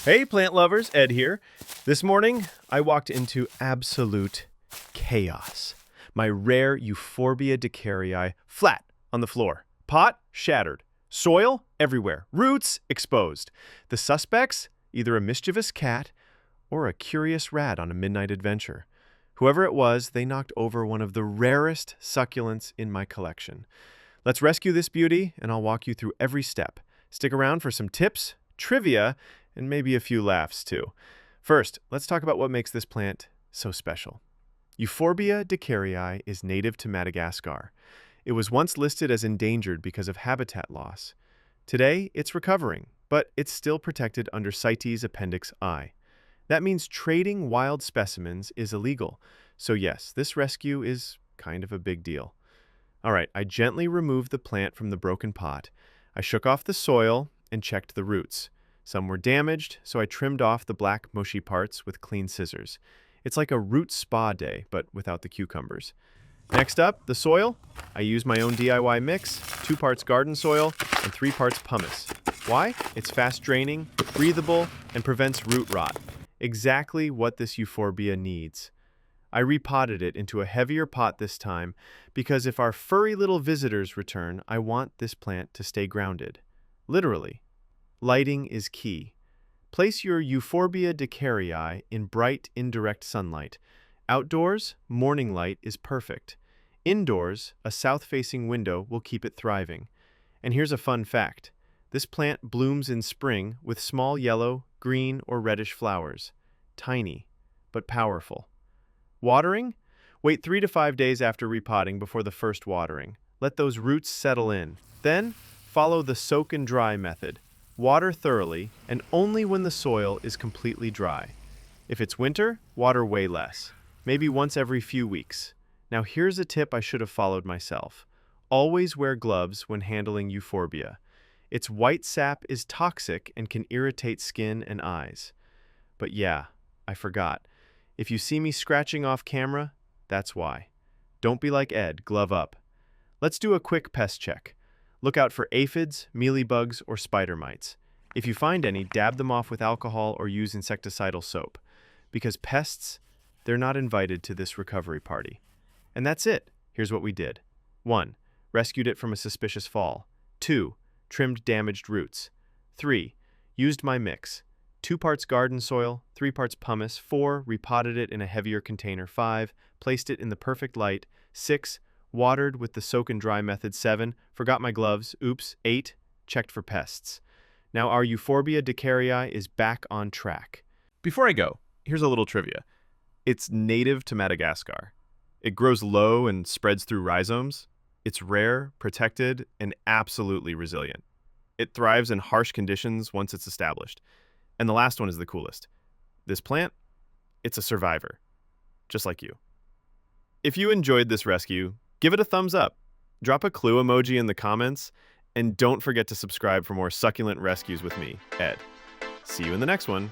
Hey plant lovers, Ed here. This morning, I walked into absolute chaos. My rare Euphorbia Decaryi flat on the floor. Pot shattered. Soil everywhere. Roots exposed. The suspects, either a mischievous cat or a curious rat on a midnight adventure. Whoever it was, they knocked over one of the rarest succulents in my collection. Let's rescue this beauty, and I'll walk you through every step. Stick around for some tips, trivia, and maybe a few laughs too. First, let's talk about what makes this plant so special. Euphorbia Decaryi is native to Madagascar. It was once listed as endangered because of habitat loss. Today, it's recovering, but it's still protected under CITES Appendix I. That means trading wild specimens is illegal. So yes, this rescue is kind of a big deal. All right, I gently removed the plant from the broken pot. I shook off the soil and checked the roots. Some were damaged, so I trimmed off the black, mushy parts with clean scissors. It's like a root spa day, but without the cucumbers. Next up, the soil. I used my own DIY mix, 2 parts garden soil and 3 parts pumice. Why? It's fast draining, breathable, and prevents root rot. Exactly what this euphorbia needs. I repotted it into a heavier pot this time because if our furry little visitors return, I want this plant to stay grounded. Literally. Lighting is key. Place your Euphorbia Decaryi in bright, indirect sunlight. Outdoors, morning light is perfect. Indoors, a south-facing window will keep it thriving. And here's a fun fact. This plant blooms in spring with small yellow, green, or reddish flowers. Tiny, but powerful. Watering? Wait 3 to 5 days after repotting before the first watering. Let those roots settle in. Then, follow the soak and dry method. Water thoroughly, and only when the soil is completely dry. If it's winter, water way less, maybe once every few weeks. Now here's a tip I should have followed myself. Always wear gloves when handling euphorbia. Its white sap is toxic and can irritate skin and eyes. But yeah, I forgot. If you see me scratching off camera, that's why. Don't be like Ed, glove up. Let's do a quick pest check. Look out for aphids, mealybugs, or spider mites. If you find any, dab them off with alcohol or use insecticidal soap. Because pests, they're not invited to this recovery party. And that's it. Here's what we did. 1. Rescued it from a suspicious fall. 2. Trimmed damaged roots. 3. Used my mix. 2 parts garden soil, 3 parts pumice. 4. Repotted it in a heavier container. 5. Placed it in the perfect light. 6. Watered with the soak and dry method. 7. Forgot my gloves. Oops. 8. Checked for pests. Now our Euphorbia Decaryi is back on track. Before I go, here's a little trivia. It's native to Madagascar. It grows low and spreads through rhizomes. It's rare, protected, and absolutely resilient. It thrives in harsh conditions once it's established. And the last one is the coolest. This plant, it's a survivor, just like you. If you enjoyed this rescue, give it a thumbs up, drop a clue emoji in the comments, and don't forget to subscribe for more succulent rescues with me, Ed. See you in the next one.